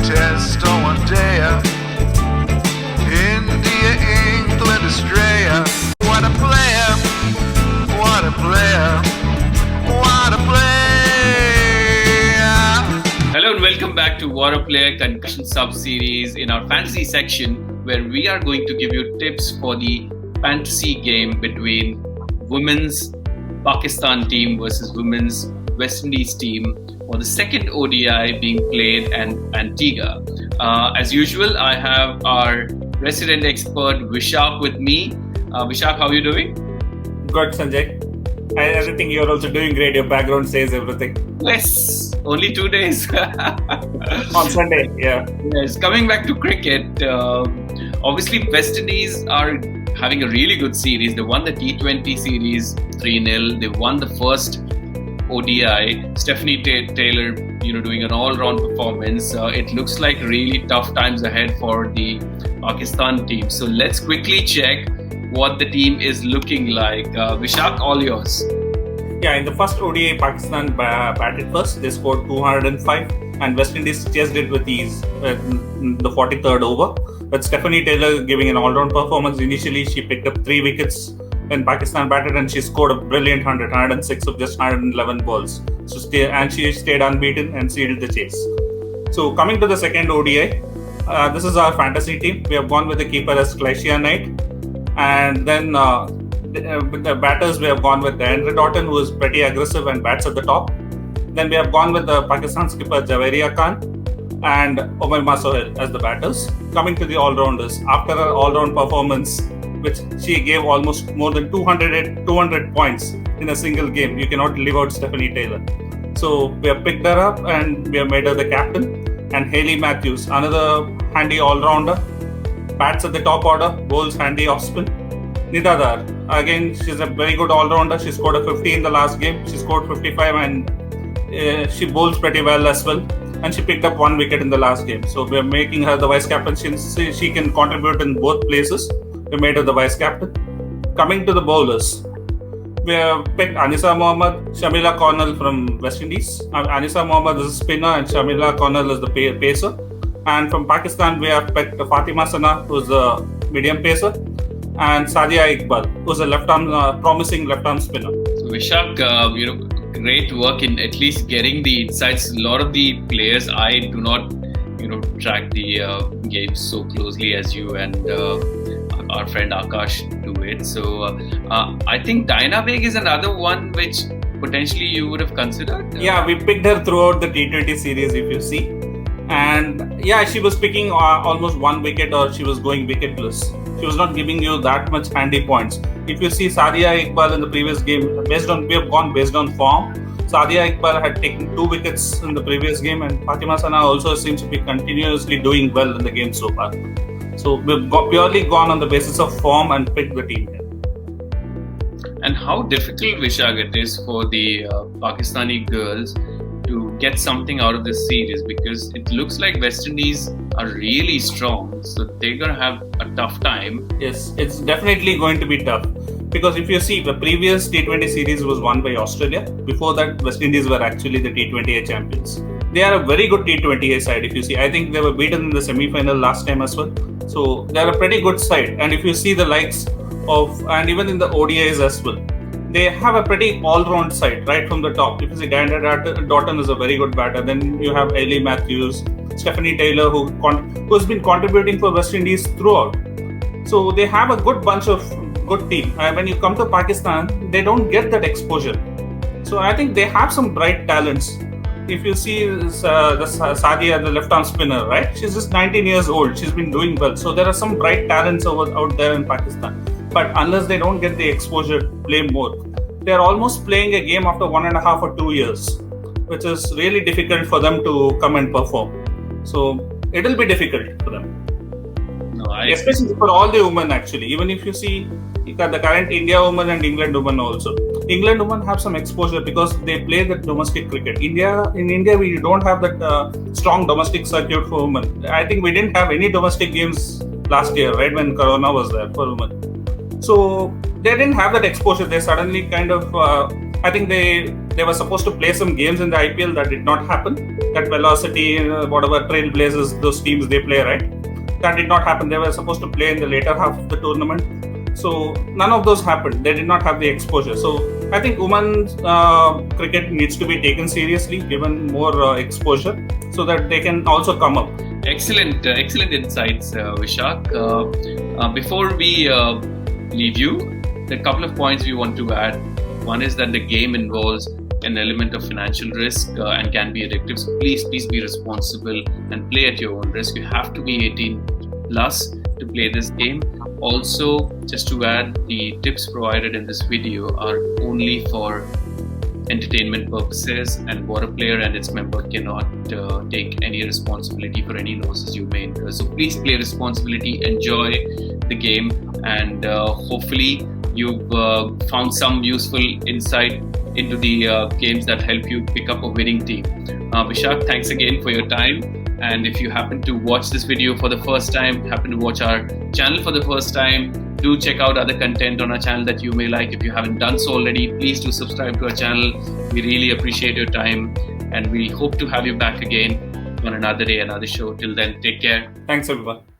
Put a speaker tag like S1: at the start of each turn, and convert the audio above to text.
S1: test on one day. India, England, Australia. What a player, what a player, what a player.
S2: Hello and welcome back to What a Player Concussion Sub-Series in our fantasy section, where we are going to give you tips for the fantasy game between women's Pakistan team versus women's West Indies team for the second ODI being played in Antigua. As usual, I have our resident expert Vishak with me. Vishak, how are you doing?
S3: Good, Sanjay. I think you're also doing great. Your background says everything.
S2: Yes, only 2 days.
S3: On Sunday, yeah.
S2: Yes, coming back to cricket, obviously West Indies are having a really good series. They won the T20 series 3-0. They won the first ODI. Stafanie Taylor, doing an all-round performance. It looks like really tough times ahead for the Pakistan team. So let's quickly check what the team is looking like. Vishak, all yours.
S3: Yeah, in the first ODI, Pakistan batted first. They scored 205, and West Indies chased it with ease in the 43rd over. But Stafanie Taylor giving an all-round performance. Initially, she picked up 3 wickets when Pakistan batted, and she scored a brilliant 106 of just 111 balls. She stayed unbeaten and sealed the chase. So coming to the second ODI, this is our fantasy team. We have gone with the keeper as Kycia Knight, and then with the batters we have gone with Deandra Dottin, who is pretty aggressive and bats at the top. Then we have gone with the Pakistan skipper Javeria and Omaima Sohail as the batters. Coming to the all-rounders, after her all-round performance, which she gave almost more than 200 points in a single game, you cannot leave out Stafanie Taylor. So we have picked her up and we have made her the captain. And Hayley Matthews, another handy all-rounder, bats at the top order, bowls handy off-spin. Nida, again, she's a very good all-rounder. She scored a 50 in the last game. She scored 55 and she bowls pretty well as well. And she picked up 1 wicket in the last game. So we're making her the vice-captain. She can contribute in both places. We made her the vice-captain. Coming to the bowlers, we have picked Anisa Mohammed, Shamilia Connell from West Indies. Anisa Mohammed is a spinner and Shamilia Connell is the pacer. And from Pakistan, we have picked Fatima who's a medium pacer, and Sadia Iqbal, who's a promising left-arm spinner.
S2: So Vishak, great work in at least getting the insights. A lot of the players, I do not, track the games so closely as you and our friend Akash do it. So I think Diana Baig is another one which potentially you would have considered.
S3: Yeah, we picked her throughout the T20 series, if you see. And yeah, she was picking almost 1 wicket, or she was going wicketless. She was not giving you that much handy points. If you see Sadia Iqbal in the previous game, we have gone based on form. Sadia Iqbal had taken 2 wickets in the previous game, and Fatima also seems to be continuously doing well in the game so far. So we've purely gone on the basis of form and picked the team here.
S2: And how difficult, Vishak, it is for the Pakistani girls to get something out of this series, because it looks like West Indies are really strong, so they're going to have a tough time.
S3: Yes, it's definitely going to be tough, because if you see, the previous T20 series was won by Australia. Before that, West Indies were actually the T20A champions. They are a very good T20A side, if you see. I think they were beaten in the semi-final last time as well. So they're a pretty good side. And if you see the likes of, and even in the ODIs as well, they have a pretty all-round side right from the top. If you see, Dottin is a very good batter. Then you have Hayley Matthews, Stafanie Taylor, who has been contributing for West Indies throughout. So they have a good bunch of good team. When you come to Pakistan, they don't get that exposure. So I think they have some bright talents. If you see the Sadia, the left-arm spinner, right? She's just 19 years old. She's been doing well. So there are some bright talents out there in Pakistan. But unless they don't get the exposure to play more, they're almost playing a game after 1.5 or 2 years, which is really difficult for them to come and perform. So it'll be difficult for them. Especially for all the women, actually. Even if you see the current India women and England women also. England women have some exposure because they play the domestic cricket. In India, we don't have that strong domestic circuit for women. I think we didn't have any domestic games last year, right, when Corona was there for women. So they didn't have that exposure. They suddenly kind of, I think they They were supposed to play some games in the IPL that did not happen. That Velocity, whatever Trailblazers, those teams they play, right? That did not happen. They were supposed to play in the later half of the tournament. So none of those happened. They did not have the exposure. So I think women's cricket needs to be taken seriously, given more exposure, so that they can also come up.
S2: Excellent insights, Vishak. Before we leave you, there are a couple of points we want to add. One is that the game involves an element of financial risk and can be addictive. So please be responsible and play at your own risk. You have to be 18 plus to play this game. Also, just to add, the tips provided in this video are only for entertainment purposes, and Water Player and its member cannot take any responsibility for any losses you may incur. So please play responsibly, enjoy the game, and hopefully you've found some useful insight into the games that help you pick up a winning team. Vishak, thanks again for your time. And if you happen to watch this video for the first time, happen to watch our channel for the first time, do check out other content on our channel that you may like. If you haven't done so already, please do subscribe to our channel. We really appreciate your time, and we hope to have you back again on another day, another show. Till then, take care.
S3: Thanks, everyone.